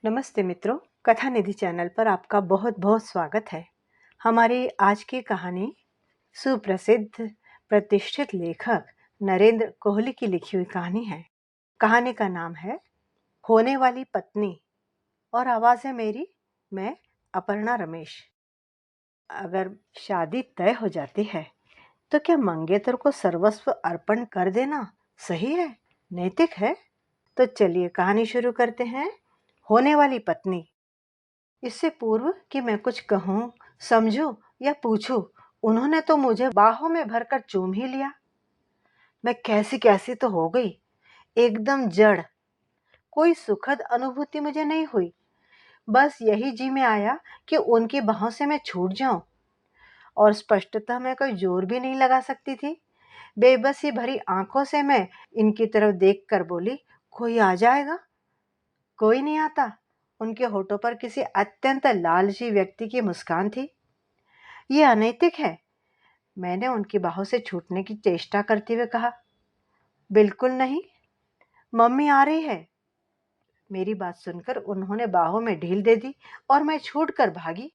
नमस्ते मित्रों, कथा निधि चैनल पर आपका बहुत बहुत स्वागत है। हमारी आज की कहानी सुप्रसिद्ध प्रतिष्ठित लेखक नरेंद्र कोहली की लिखी हुई कहानी है। कहानी का नाम है होने वाली पत्नी और आवाज़ है मेरी, मैं अपर्णा रमेश। अगर शादी तय हो जाती है तो क्या मंगेतर को सर्वस्व अर्पण कर देना सही है, नैतिक है? तो चलिए कहानी शुरू करते हैं। होने वाली पत्नी। इससे पूर्व कि मैं कुछ कहूँ, समझूं या पूछूं, उन्होंने तो मुझे बाहों में भरकर चूम ही लिया। मैं कैसी कैसी तो हो गई, एकदम जड़। कोई सुखद अनुभूति मुझे नहीं हुई। बस यही जी में आया कि उनकी बाहों से मैं छूट जाऊं। और स्पष्टतः मैं कोई जोर भी नहीं लगा सकती थी। बेबसी भरी आंखों से मैं इनकी तरफ देख कर बोली, कोई आ जाएगा? कोई नहीं आता। उनके होठों पर किसी अत्यंत लालची व्यक्ति की मुस्कान थी। ये अनैतिक है, मैंने उनकी बाहों से छूटने की चेष्टा करते हुए कहा। बिल्कुल नहीं, मम्मी आ रही है। मेरी बात सुनकर उन्होंने बाहों में ढील दे दी और मैं छूटकर भागी।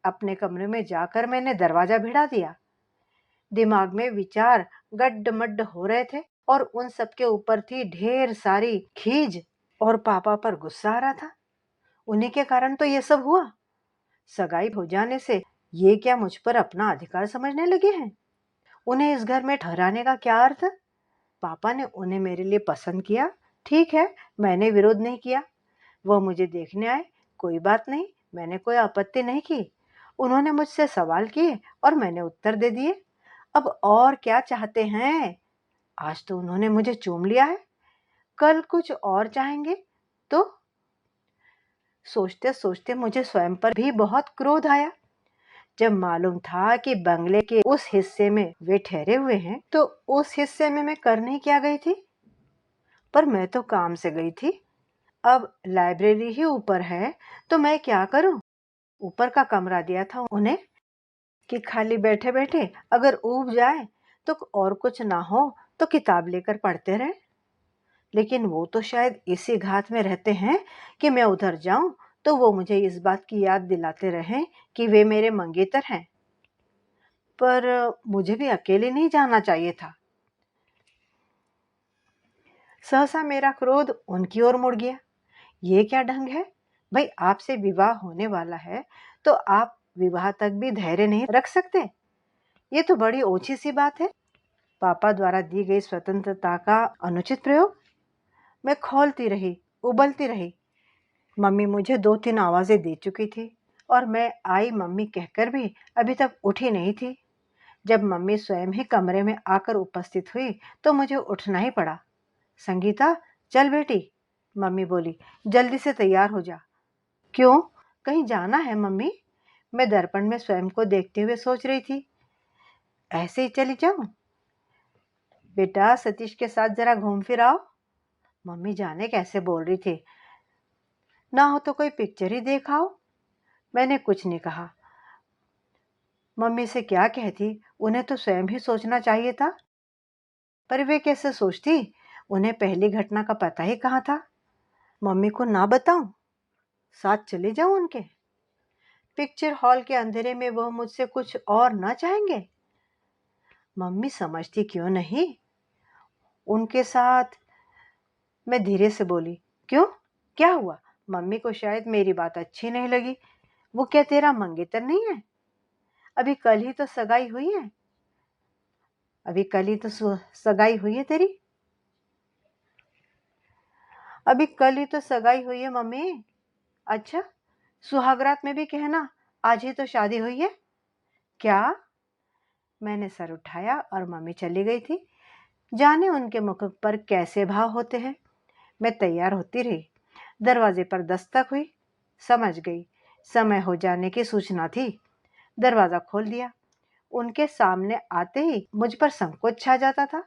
अपने कमरे में जाकर मैंने दरवाजा भिड़ा दिया। दिमाग में विचार गड्ड-मड्ड हो रहे थे और उन सबके ऊपर थी ढेर सारी खीज और पापा पर गुस्सा आ रहा था। उन्हीं के कारण तो ये सब हुआ। सगाई हो जाने से ये क्या मुझ पर अपना अधिकार समझने लगे हैं? उन्हें इस घर में ठहराने का क्या अर्थ? पापा ने उन्हें मेरे लिए पसंद किया, ठीक है, मैंने विरोध नहीं किया। वह मुझे देखने आए, कोई बात नहीं, मैंने कोई आपत्ति नहीं की। उन्होंने मुझसे सवाल किए और मैंने उत्तर दे दिए। अब और क्या चाहते हैं? आज तो उन्होंने मुझे चूम लिया है, कल कुछ और चाहेंगे तो? सोचते सोचते मुझे स्वयं पर भी बहुत क्रोध आया। जब मालूम था कि बंगले के उस हिस्से में वे ठहरे हुए हैं, तो उस हिस्से में मैं करने क्या गई थी? पर मैं तो काम से गई थी। अब लाइब्रेरी ही ऊपर है, तो मैं क्या करूं? ऊपर का कमरा दिया था उन्हें कि खाली बैठे बैठे अगर ऊब जाए तो और कुछ ना हो तो किताब लेकर पढ़ते रहे। लेकिन वो तो शायद इसी घात में रहते हैं कि मैं उधर जाऊं तो वो मुझे इस बात की याद दिलाते रहें कि वे मेरे मंगेतर हैं। पर मुझे भी अकेले नहीं जाना चाहिए था। सहसा मेरा क्रोध उनकी ओर मुड़ गया। ये क्या ढंग है? भाई, आपसे विवाह होने वाला है तो आप विवाह तक भी धैर्य नहीं रख सकते? ये तो बड़ी ओछी सी बात है। पापा द्वारा दी गई स्वतंत्रता का अनुचित प्रयोग। मैं खौलती रही, उबलती रही। मम्मी मुझे 2-3 आवाजें दे चुकी थी और मैं आई मम्मी कहकर भी अभी तक उठी नहीं थी। जब मम्मी स्वयं ही कमरे में आकर उपस्थित हुई तो मुझे उठना ही पड़ा। संगीता, चल बेटी, मम्मी बोली, जल्दी से तैयार हो जा। क्यों? कहीं जाना है मम्मी? मैं दर्पण में स्वयं को देखते हुए सोच रही थी। ऐसे ही चली जाऊं? बेटा, सतीश के साथ जरा घूम फिर आओ। मम्मी जाने कैसे बोल रही थी। ना हो तो कोई पिक्चर ही देखाओ। मैंने कुछ नहीं कहा। मम्मी से क्या कहती, उन्हें तो स्वयं ही सोचना चाहिए था। पर वे कैसे सोचती? उन्हें पहली घटना का पता ही कहाँ था। मम्मी को ना बताऊं, साथ चले जाऊं उनके? पिक्चर हॉल के अंधेरे में वह मुझसे कुछ और ना चाहेंगे? मम्मी समझती क्यों नहीं? उनके साथ। मैं धीरे से बोली, क्यों, क्या हुआ? मम्मी को शायद मेरी बात अच्छी नहीं लगी। वो क्या तेरा मंगेतर नहीं है? अभी कल ही तो सगाई हुई है। अभी कल ही तो सगाई हुई है तेरी। अभी कल ही तो सगाई हुई है मम्मी। अच्छा, सुहागरात में भी कहना आज ही तो शादी हुई है क्या? मैंने सर उठाया और मम्मी चली गई थी। जाने उनके मुख पर कैसे भाव होते हैं। मैं तैयार होती रही। दरवाजे पर दस्तक हुई। समझ गई, समय हो जाने की सूचना थी। दरवाजा खोल दिया। उनके सामने आते ही मुझ पर संकोच छा जाता था।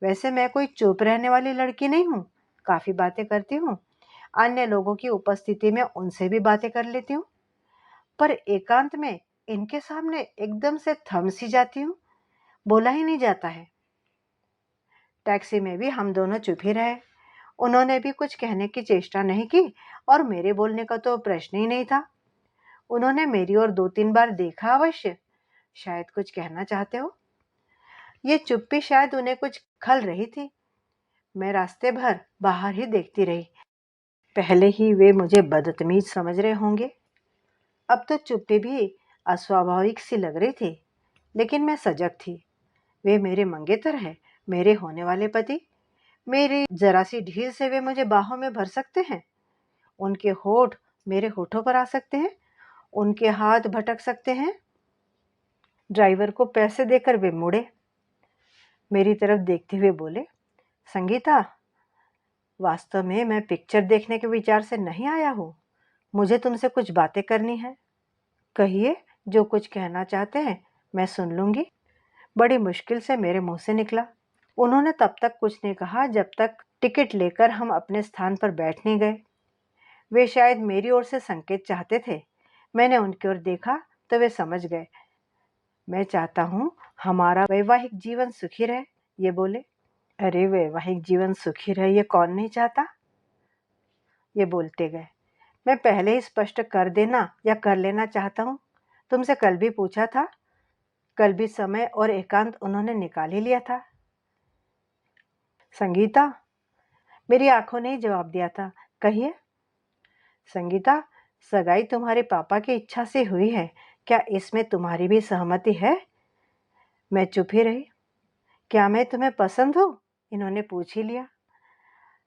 वैसे मैं कोई चुप रहने वाली लड़की नहीं हूँ, काफी बातें करती हूँ। अन्य लोगों की उपस्थिति में उनसे भी बातें कर लेती हूँ। पर एकांत में इनके सामने एकदम से थम सी जाती हूँ, बोला ही नहीं जाता है। टैक्सी में भी हम दोनों चुप ही रहे। उन्होंने भी कुछ कहने की चेष्टा नहीं की और मेरे बोलने का तो प्रश्न ही नहीं था। उन्होंने मेरी ओर 2-3 बार देखा अवश्य, शायद कुछ कहना चाहते हो। ये चुप्पी शायद उन्हें कुछ खल रही थी। मैं रास्ते भर बाहर ही देखती रही। पहले ही वे मुझे बदतमीज समझ रहे होंगे। अब तो चुप्पी भी अस्वाभाविक सी लग रही थी, लेकिन मैं सजग थी। वे मेरे मंगेतर हैं, मेरे होने वाले पति। मेरी जरा सी ढील से वे मुझे बाहों में भर सकते हैं। उनके होठ मेरे होठों पर आ सकते हैं, उनके हाथ भटक सकते हैं। ड्राइवर को पैसे देकर वे मुड़े, मेरी तरफ देखते हुए बोले, संगीता, वास्तव में मैं पिक्चर देखने के विचार से नहीं आया हूँ। मुझे तुमसे कुछ बातें करनी है। कहिए, जो कुछ कहना चाहते हैं मैं सुन लूंगी। बड़ी मुश्किल से मेरे मुंह से निकला। उन्होंने तब तक कुछ नहीं कहा जब तक टिकट लेकर हम अपने स्थान पर बैठ नहीं गए। वे शायद मेरी ओर से संकेत चाहते थे। मैंने उनकी ओर देखा तो वे समझ गए। मैं चाहता हूँ हमारा वैवाहिक जीवन सुखी रहे, ये बोले। अरे, वैवाहिक जीवन सुखी रहे ये कौन नहीं चाहता, ये बोलते गए। मैं पहले ही स्पष्ट कर देना या कर लेना चाहता हूँ। तुमसे कल भी पूछा था, कल भी समय और एकांत उन्होंने निकाल ही लिया था। संगीता, मेरी आंखों ने ही जवाब दिया था। कहिए। संगीता, सगाई तुम्हारे पापा की इच्छा से हुई है, क्या इसमें तुम्हारी भी सहमति है? मैं चुप ही रही। क्या मैं तुम्हें पसंद हूँ, इन्होंने पूछ ही लिया।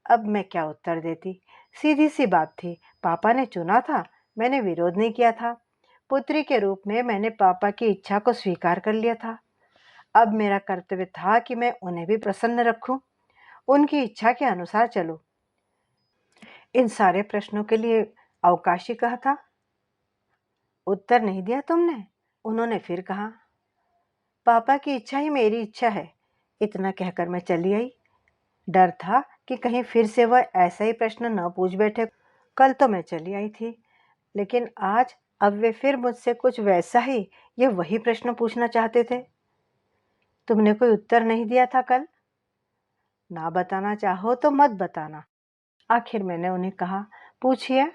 अब मैं क्या उत्तर देती। सीधी सी बात थी, पापा ने चुना था, मैंने विरोध नहीं किया था। पुत्री के रूप में मैंने पापा की इच्छा को स्वीकार कर लिया था। अब मेरा कर्तव्य था कि मैं उन्हें भी प्रसन्न रखूं, उनकी इच्छा के अनुसार चलूं। इन सारे प्रश्नों के लिए अवकाश ही कहा था। उत्तर नहीं दिया तुमने, उन्होंने फिर कहा। पापा की इच्छा ही मेरी इच्छा है, इतना कहकर मैं चली आई। डर था कि कहीं फिर से वह ऐसा ही प्रश्न न पूछ बैठे। कल तो मैं चली आई थी, लेकिन आज अब वे फिर मुझसे कुछ वैसा ही ये वही प्रश्न पूछना चाहते थे। तुमने कोई उत्तर नहीं दिया था कल? ना बताना चाहो तो मत बताना, आखिर मैंने उन्हें कहा। पूछिए।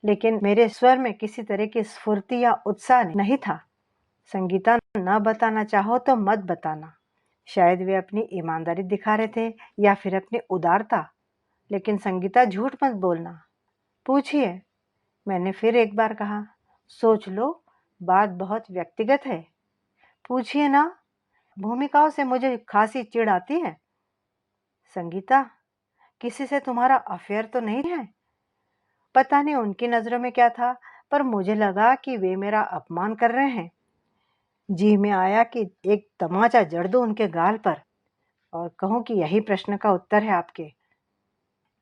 लेकिन मेरे स्वर में किसी तरह की स्फूर्ति या उत्साह नहीं था। संगीता, न बताना चाहो तो मत बताना। शायद वे अपनी ईमानदारी दिखा रहे थे या फिर अपनी उदारता। लेकिन संगीता, झूठ मत बोलना। पूछिए, मैंने फिर एक बार कहा। सोच लो, बात बहुत व्यक्तिगत है। पूछिए ना, भूमिकाओं से मुझे खासी चिढ़ आती है। संगीता, किसी से तुम्हारा अफेयर तो नहीं है? पता नहीं उनकी नजरों में क्या था, पर मुझे लगा कि वे मेरा अपमान कर रहे हैं। जी में आया कि एक तमाचा जड़ दूं उनके गाल पर और कहूं कि यही प्रश्न का उत्तर है आपके।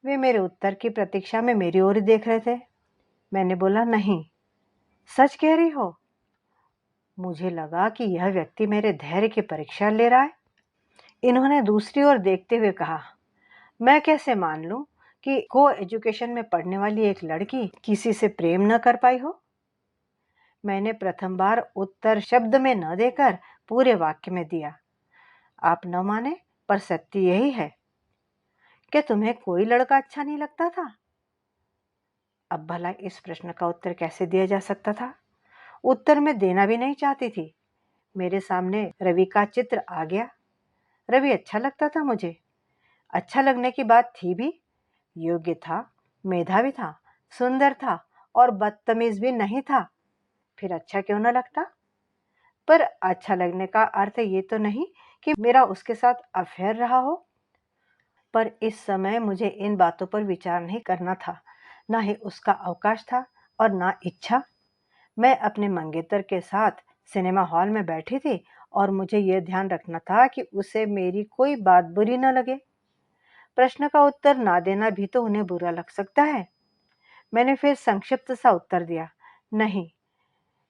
वे मेरे उत्तर की प्रतीक्षा में मेरी ओर ही देख रहे थे। मैंने बोला, नहीं, सच कह रही हो? मुझे लगा कि यह व्यक्ति मेरे धैर्य की परीक्षा ले रहा है। इन्होंने दूसरी ओर देखते हुए कहा, मैं कैसे मान लूं कि को एजुकेशन में पढ़ने वाली एक लड़की किसी से प्रेम न कर पाई हो? मैंने प्रथम बार उत्तर शब्द में न देकर पूरे वाक्य में दिया। आप न माने, पर सत्य यही है। क्या तुम्हें कोई लड़का अच्छा नहीं लगता था? अब भला इस प्रश्न का उत्तर कैसे दिया जा सकता था? उत्तर मैं देना भी नहीं चाहती थी। मेरे सामने रवि का चित्र आ गया। रवि अच्छा लगता था मुझे। अच्छा लगने की बात थी भी। योग्य था, मेधावी था, सुंदर था और बदतमीज भी नहीं था। फिर अच्छा क्यों न लगता? पर अच्छा लगने का अर्थ ये तो नहीं कि मेरा उसके साथ अफेयर रहा हो। पर इस समय मुझे इन बातों पर विचार नहीं करना था। ना ही उसका अवकाश था और ना इच्छा। मैं अपने मंगेतर के साथ सिनेमा हॉल में बैठी थी और मुझे यह ध्यान रखना था कि उसे मेरी कोई बात बुरी न लगे। प्रश्न का उत्तर ना देना भी तो उन्हें बुरा लग सकता है। मैंने फिर संक्षिप्त सा उत्तर दिया, नहीं।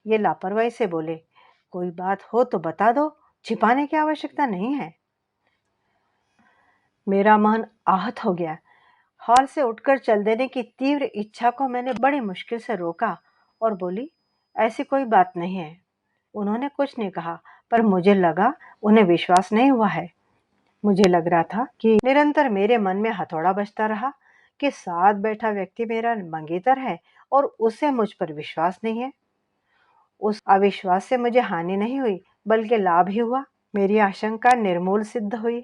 ये लापरवाही से बोले, कोई बात हो तो बता दो, छिपाने की आवश्यकता नहीं है। मेरा मन आहत हो गया। हॉल से उठकर चल देने की तीव्र इच्छा को मैंने बड़ी मुश्किल से रोका और बोली, ऐसी कोई बात नहीं है। उन्होंने कुछ नहीं कहा, पर मुझे लगा उन्हें विश्वास नहीं हुआ है। मुझे लग रहा था कि निरंतर मेरे मन में हथौड़ा बजता रहा कि साथ बैठा व्यक्ति मेरा मंगेतर है और उसे मुझ पर विश्वास नहीं है। उस अविश्वास से मुझे हानि नहीं हुई, बल्कि लाभ ही हुआ। मेरी आशंका निर्मूल सिद्ध हुई।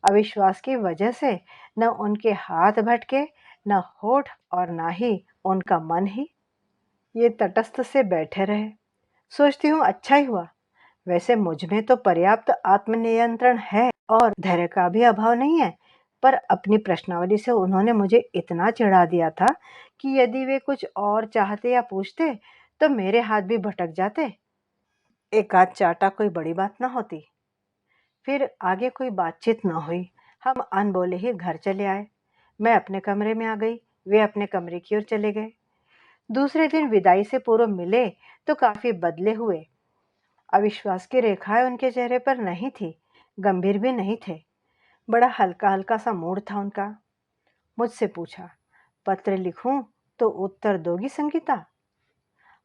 अविश्वास की वजह से न उनके हाथ भटके, न होठ और न ही उनका मन ही। ये तटस्थ से बैठे रहे। सोचती हूँ अच्छा ही हुआ। वैसे मुझ में तो पर्याप्त आत्मनियंत्रण है और धैर्य का भी अभाव नहीं है, पर अपनी प्रश्नावली से उन्होंने मुझे इतना चिढ़ा दिया था कि यदि वे कुछ और चाहते या पूछते तो मेरे हाथ भी भटक जाते। एक आध चाटा कोई बड़ी बात ना होती। फिर आगे कोई बातचीत न हुई। हम अनबोले ही घर चले आए। मैं अपने कमरे में आ गई, वे अपने कमरे की ओर चले गए। दूसरे दिन विदाई से पूर्व मिले तो काफी बदले हुए। अविश्वास की रेखाएं उनके चेहरे पर नहीं थी, गंभीर भी नहीं थे। बड़ा हल्का हल्का सा मूड था उनका। मुझसे पूछा, पत्र लिखूं तो उत्तर दोगी संगीता?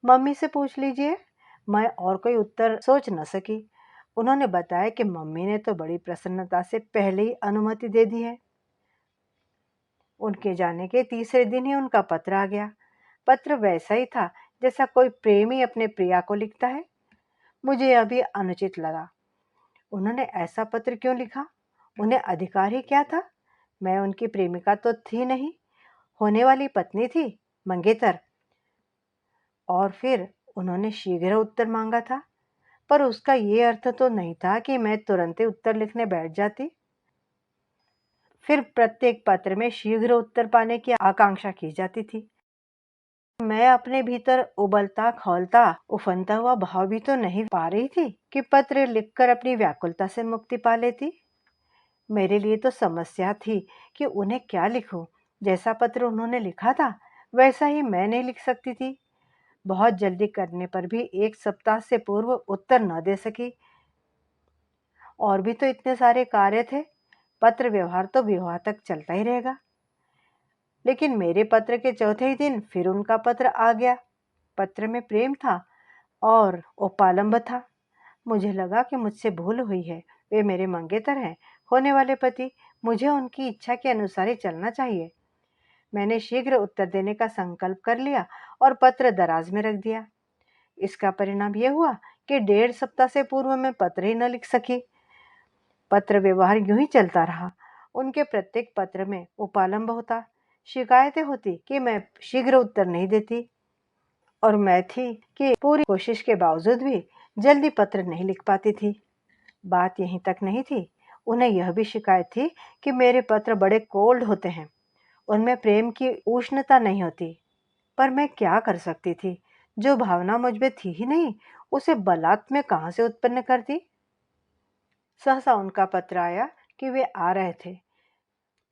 मम्मी से पूछ लीजिए। मैं और कोई उत्तर सोच न सकी। उन्होंने बताया कि मम्मी ने तो बड़ी प्रसन्नता से पहले ही अनुमति दे दी है। उनके जाने के तीसरे दिन ही उनका पत्र आ गया। पत्र वैसा ही था जैसा कोई प्रेमी अपने प्रिया को लिखता है। मुझे यह भी अनुचित लगा। उन्होंने ऐसा पत्र क्यों लिखा? उन्हें अधिकार ही क्या था? मैं उनकी प्रेमिका तो थी नहीं, होने वाली पत्नी थी, मंगेतर। और फिर उन्होंने शीघ्र उत्तर मांगा था, पर उसका ये अर्थ तो नहीं था कि मैं तुरंत ही उत्तर लिखने बैठ जाती। फिर प्रत्येक पत्र में शीघ्र उत्तर पाने की आकांक्षा की जाती थी। मैं अपने भीतर उबलता खौलता उफनता हुआ भाव भी तो नहीं पा रही थी कि पत्र लिखकर अपनी व्याकुलता से मुक्ति पा लेती। मेरे लिए तो समस्या थी कि उन्हें क्या लिखूं। जैसा पत्र उन्होंने लिखा था वैसा ही मैं नहीं लिख सकती थी। बहुत जल्दी करने पर भी 1 सप्ताह से पूर्व उत्तर न दे सकी। और भी तो इतने सारे कार्य थे। पत्र व्यवहार तो विवाह तक चलता ही रहेगा। लेकिन मेरे पत्र के चौथे ही दिन फिर उनका पत्र आ गया। पत्र में प्रेम था और उपालंब था। मुझे लगा कि मुझसे भूल हुई है। वे मेरे मंगेतर हैं, होने वाले पति। मुझे उनकी इच्छा के अनुसार ही चलना चाहिए। मैंने शीघ्र उत्तर देने का संकल्प कर लिया और पत्र दराज में रख दिया। इसका परिणाम यह हुआ कि 1.5 सप्ताह से पूर्व मैं पत्र ही न लिख सकी। पत्र व्यवहार यूं ही चलता रहा। उनके प्रत्येक पत्र में उपालंब होता, शिकायतें होती कि मैं शीघ्र उत्तर नहीं देती, और मैं थी कि पूरी कोशिश के बावजूद भी जल्दी पत्र नहीं लिख पाती थी। बात यहीं तक नहीं थी, उन्हें यह भी शिकायत थी कि मेरे पत्र बड़े कोल्ड होते हैं, उनमें प्रेम की उष्णता नहीं होती। पर मैं क्या कर सकती थी? जो भावना मुझ में थी ही नहीं, उसे बलात् में कहां से उत्पन्न करती? सहसा उनका पत्र आया कि वे आ रहे थे।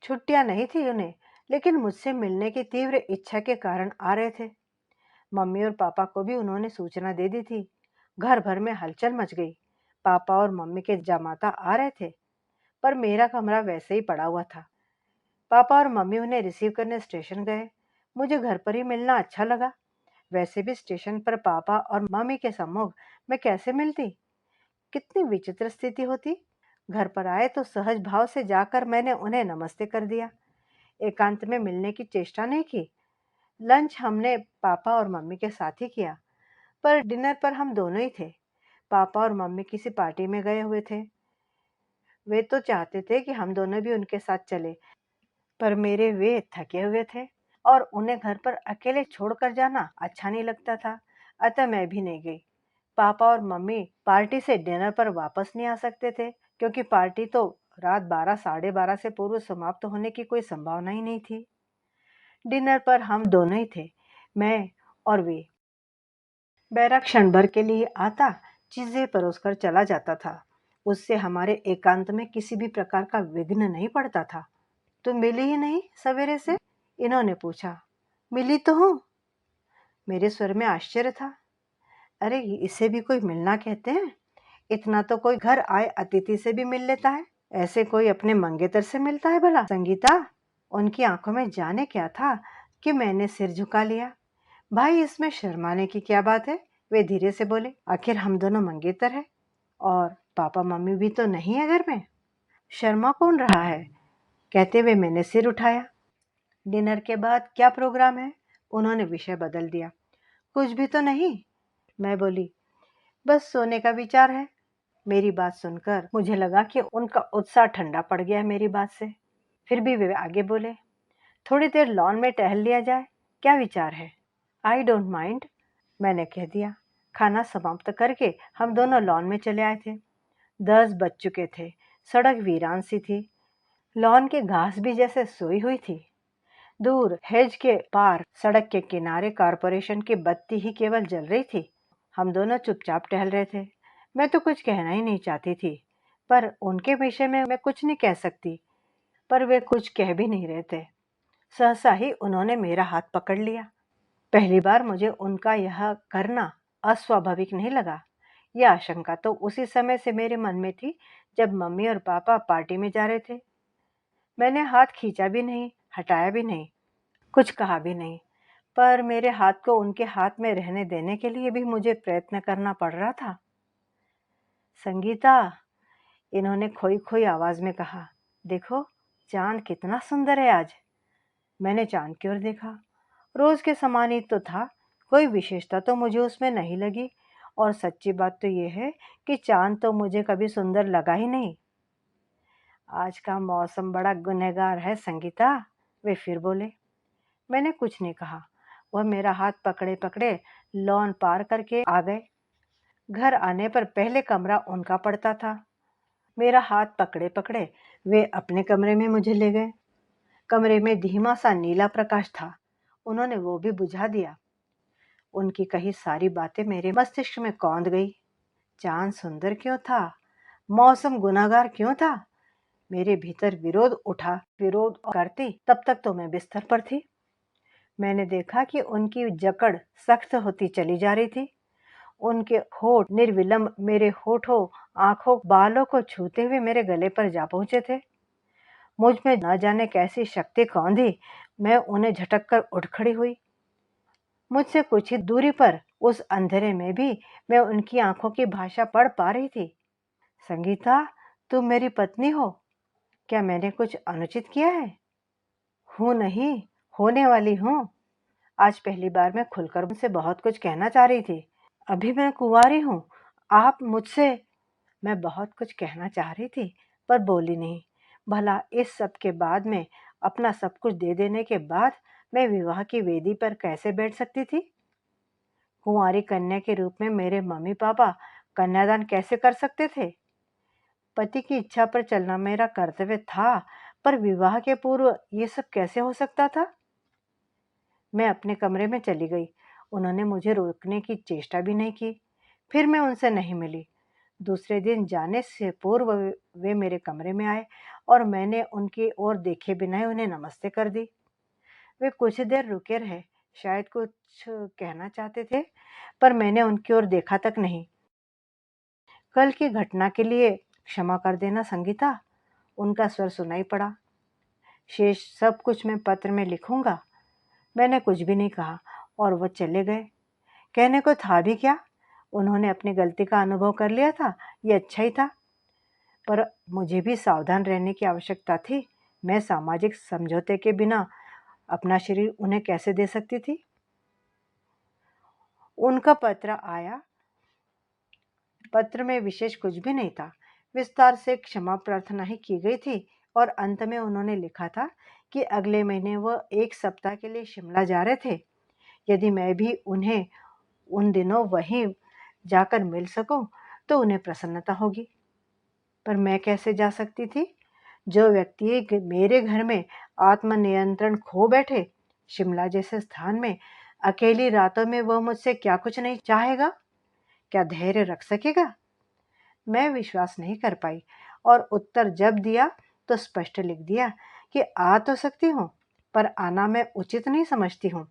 छुट्टियां नहीं थी उन्हें, लेकिन मुझसे मिलने की तीव्र इच्छा के कारण आ रहे थे। मम्मी और पापा को भी उन्होंने सूचना दे दी थी। घर भर में हलचल मच गई। पापा और मम्मी के जमाता आ रहे थे, पर मेरा कमरा वैसे ही पड़ा हुआ था। पापा और मम्मी उन्हें रिसीव करने स्टेशन गए। मुझे घर पर ही मिलना अच्छा लगा। वैसे भी स्टेशन पर पापा और मम्मी के सम्मुख मैं कैसे मिलती? कितनी विचित्र स्थिति होती। घर पर आए तो सहज भाव से जाकर मैंने उन्हें नमस्ते कर दिया। एकांत में मिलने की चेष्टा नहीं की। लंच हमने पापा और मम्मी के साथ ही किया, पर डिनर पर हम दोनों ही थे। पापा और मम्मी किसी पार्टी में गए हुए थे। वे तो चाहते थे कि हम दोनों भी उनके साथ चले, पर मेरे वे थके हुए थे और उन्हें घर पर अकेले छोड़कर जाना अच्छा नहीं लगता था। अतः मैं भी नहीं गई। पापा और मम्मी पार्टी से डिनर पर वापस नहीं आ सकते थे, क्योंकि पार्टी तो रात 12 साढ़े 12 से पूर्व समाप्त होने की कोई संभावना ही नहीं थी। डिनर पर हम दोनों ही थे, मैं और वे। बैरा क्षण भर के लिए आता, चीजें परोसकर चला जाता था। उससे हमारे एकांत में किसी भी प्रकार का विघ्न नहीं पड़ता था। तुम मिली ही नहीं सवेरे से? इन्होंने पूछा। मिली तो हूँ। मेरे स्वर में आश्चर्य था। अरे, इसे भी कोई मिलना कहते हैं? इतना तो कोई घर आए अतिथि से भी मिल लेता है, ऐसे कोई अपने मंगेतर से मिलता है भला? संगीता, उनकी आंखों में जाने क्या था कि मैंने सिर झुका लिया। भाई, इसमें शर्माने की क्या बात है? वे धीरे से बोले। आखिर हम दोनों मंगेतर हैं और पापा मम्मी भी तो नहीं है घर में। शर्मा कौन रहा है? कहते हुए मैंने सिर उठाया। डिनर के बाद क्या प्रोग्राम है? उन्होंने विषय बदल दिया। कुछ भी तो नहीं, मैं बोली। बस सोने का विचार है। मेरी बात सुनकर मुझे लगा कि उनका उत्साह ठंडा पड़ गया है मेरी बात से। फिर भी वे आगे बोले, थोड़ी देर लॉन में टहल लिया जाए, क्या विचार है? आई डोंट माइंड, मैंने कह दिया। खाना समाप्त करके हम दोनों लॉन में चले आए थे। 10 बज चुके थे। सड़क वीरान सी थी। लॉन के घास भी जैसे सोई हुई थी। दूर हेज के पार सड़क के किनारे कारपोरेशन की बत्ती ही केवल जल रही थी। हम दोनों चुपचाप टहल रहे थे। मैं तो कुछ कहना ही नहीं चाहती थी, पर उनके विषय में मैं कुछ नहीं कह सकती। पर वे कुछ कह भी नहीं रहे थे। सहसा ही उन्होंने मेरा हाथ पकड़ लिया। पहली बार मुझे उनका यह करना अस्वाभाविक नहीं लगा। यह आशंका तो उसी समय से मेरे मन में थी जब मम्मी और पापा पार्टी में जा रहे थे। मैंने हाथ खींचा भी नहीं, हटाया भी नहीं, कुछ कहा भी नहीं, पर मेरे हाथ को उनके हाथ में रहने देने के लिए भी मुझे प्रयत्न करना पड़ रहा था। संगीता, इन्होंने खोई खोई आवाज में कहा, देखो चांद कितना सुंदर है आज। मैंने चांद की ओर देखा। रोज के समान ही तो था, कोई विशेषता तो मुझे उसमें नहीं लगी। और सच्ची बात तो यह है कि चांद तो मुझे कभी सुंदर लगा ही नहीं। आज का मौसम बड़ा गुनहगार है संगीता, वे फिर बोले। मैंने कुछ नहीं कहा। वह मेरा हाथ पकड़े पकड़े लॉन पार करके आ गए। घर आने पर पहले कमरा उनका पड़ता था। मेरा हाथ पकड़े पकड़े वे अपने कमरे में मुझे ले गए। कमरे में धीमा सा नीला प्रकाश था। उन्होंने वो भी बुझा दिया। उनकी कही सारी बातें मेरे मस्तिष्क में कौंध गई। चांद सुंदर क्यों था? मौसम गुनाहगार क्यों था? मेरे भीतर विरोध उठा। विरोध करती तब तक तो मैं बिस्तर पर थी। मैंने देखा कि उनकी जकड़ सख्त होती चली जा रही थी। उनके होठ निर्विलंब मेरे होठों, आंखों, बालों को छूते हुए मेरे गले पर जा पहुंचे थे। मुझ में न जाने कैसी शक्ति कौंधी, मैं उन्हें झटक कर उठ खड़ी हुई। मुझसे कुछ ही दूरी पर उस अंधेरे में भी मैं उनकी आंखों की भाषा पढ़ पा रही थी। संगीता, तुम मेरी पत्नी हो। क्या मैंने कुछ अनुचित किया है? हूं नहीं, होने वाली हूं। आज पहली बार मैं खुलकर उनसे बहुत कुछ कहना चाह रही थी। अभी मैं कुंवारी हूं। आप मुझसे, मैं बहुत कुछ कहना चाह रही थी, पर बोली नहीं। भला इस सब के बाद में, अपना सब कुछ दे देने के बाद, मैं विवाह की वेदी पर कैसे बैठ सकती थी? कुंवारी कन्या के रूप में मेरे मम्मी पापा कन्यादान कैसे कर सकते थे? पति की इच्छा पर चलना मेरा कर्तव्य था, पर विवाह के पूर्व ये सब कैसे हो सकता था? मैं अपने कमरे में चली गई। उन्होंने मुझे रोकने की चेष्टा भी नहीं की। फिर मैं उनसे नहीं मिली। दूसरे दिन जाने से पूर्व वे मेरे कमरे में आए और मैंने उनकी ओर देखे बिना ही उन्हें नमस्ते कर दी। वे कुछ देर रुके रहे, शायद कुछ कहना चाहते थे, पर मैंने उनकी ओर देखा तक नहीं। कल की घटना के लिए क्षमा कर देना संगीता, उनका स्वर सुनाई पड़ा। शेष सब कुछ मैं पत्र में लिखूंगा। मैंने कुछ भी नहीं कहा और वो चले गए। कहने को था भी क्या? उन्होंने अपनी गलती का अनुभव कर लिया था, ये अच्छा ही था। पर मुझे भी सावधान रहने की आवश्यकता थी। मैं सामाजिक समझौते के बिना अपना शरीर उन्हें कैसे दे सकती थी? उनका पत्र आया। पत्र में विशेष कुछ भी नहीं था। विस्तार से क्षमा प्रार्थना ही की गई थी और अंत में उन्होंने लिखा था कि अगले महीने वह 1 सप्ताह के लिए शिमला जा रहे थे। यदि मैं भी उन्हें उन दिनों वहीं जाकर मिल सकूं तो उन्हें प्रसन्नता होगी। पर मैं कैसे जा सकती थी? जो व्यक्ति मेरे घर में आत्मनियंत्रण खो बैठे, शिमला जैसे स्थान में अकेली रातों में, वह मुझसे क्या कुछ नहीं चाहेगा? क्या धैर्य रख सकेगा? मैं विश्वास नहीं कर पाई और उत्तर जब दिया तो स्पष्ट लिख दिया कि आ तो सकती हूँ, पर आना मैं उचित नहीं समझती हूँ।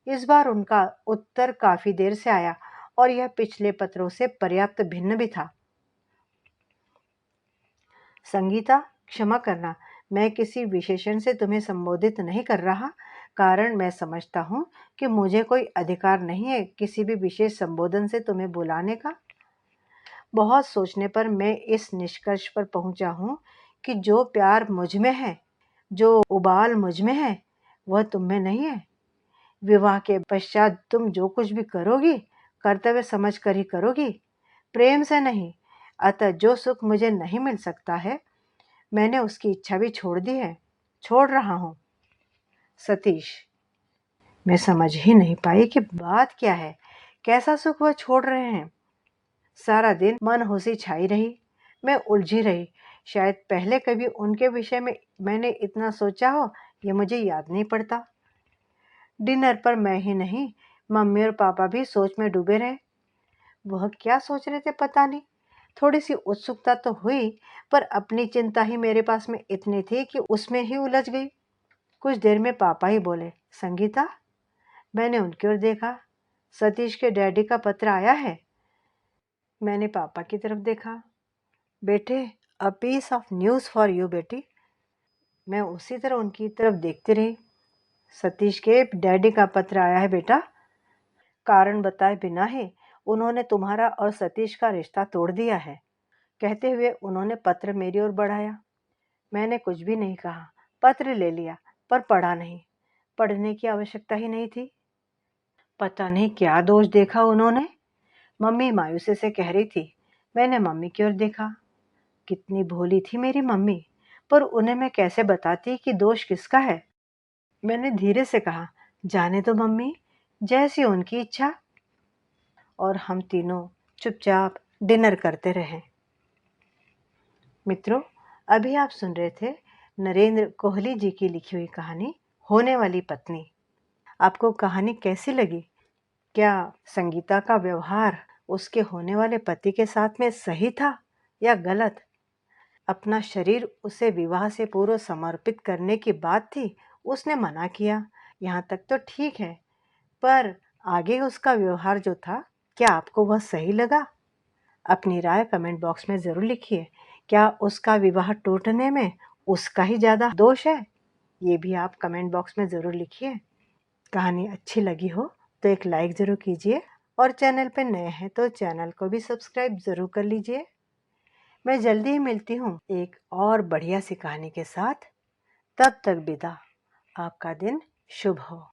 इस बार उनका उत्तर काफी देर से आया और यह पिछले पत्रों से पर्याप्त भिन्न भी था। संगीता, क्षमा करना, मैं किसी विशेषण से तुम्हें संबोधित नहीं कर रहा, कारण मैं समझता हूँ कि मुझे कोई अधिकार नहीं है किसी भी विशेष संबोधन से तुम्हें बुलाने का। बहुत सोचने पर मैं इस निष्कर्ष पर पहुंचा हूँ कि जो प्यार मुझ में है, जो उबाल मुझ में है, वह तुम में नहीं है। विवाह के पश्चात तुम जो कुछ भी करोगी, कर्तव्य समझ कर ही करोगी, प्रेम से नहीं। अतः जो सुख मुझे नहीं मिल सकता है, मैंने उसकी इच्छा भी छोड़ दी है, छोड़ रहा हूँ। सतीश: मैं समझ ही नहीं पाई कि बात क्या है, कैसा सुख वह छोड़ रहे हैं। सारा दिन मनहूसी छाई रही, मैं उलझी रही। शायद पहले कभी उनके विषय में मैंने इतना सोचा हो, ये मुझे याद नहीं पड़ता। डिनर पर मैं ही नहीं, मम्मी और पापा भी सोच में डूबे रहे। वह क्या सोच रहे थे पता नहीं। थोड़ी सी उत्सुकता तो हुई, पर अपनी चिंता ही मेरे पास में इतनी थी कि उसमें ही उलझ गई। कुछ देर में पापा ही बोले, संगीता। मैंने उनकी ओर देखा। सतीश के डैडी का पत्र आया है। मैंने पापा की तरफ देखा। बेटे, a piece of news for you बेटी। मैं उसी तरह उनकी तरफ देखती रही। सतीश के डैडी का पत्र आया है बेटा। कारण बताए बिना ही उन्होंने तुम्हारा और सतीश का रिश्ता तोड़ दिया है। कहते हुए उन्होंने पत्र मेरी ओर बढ़ाया। मैंने कुछ भी नहीं कहा। पत्र ले लिया, पर पढ़ा नहीं। पढ़ने की आवश्यकता ही नहीं थी। पता नहीं क्या दोष देखा उन्होंने। मम्मी मायूसी से कह रही थी। मैंने मम्मी की ओर देखा। कितनी भोली थी मेरी मम्मी, पर उन्हें मैं कैसे बताती कि दोष किसका है। मैंने धीरे से कहा, जाने दो मम्मी, जैसी उनकी इच्छा। और हम तीनों चुपचाप डिनर करते रहे। मित्रों, अभी आप सुन रहे थे नरेंद्र कोहली जी की लिखी हुई कहानी होने वाली पत्नी। आपको कहानी कैसी लगी? क्या संगीता का व्यवहार उसके होने वाले पति के साथ में सही था या गलत? अपना शरीर उसे विवाह से पूर्व समर्पित करने की बात थी, उसने मना किया। यहाँ तक तो ठीक है, पर आगे उसका व्यवहार जो था, क्या आपको वह सही लगा? अपनी राय कमेंट बॉक्स में ज़रूर लिखिए। क्या उसका विवाह टूटने में उसका ही ज़्यादा दोष है? ये भी आप कमेंट बॉक्स में ज़रूर लिखिए। कहानी अच्छी लगी हो तो एक लाइक ज़रूर कीजिए, और चैनल पर नए हैं तो चैनल को भी सब्सक्राइब ज़रूर कर लीजिए। मैं जल्दी ही मिलती हूँ एक और बढ़िया सी कहानी के साथ। तब तक विदा। आपका दिन शुभ हो।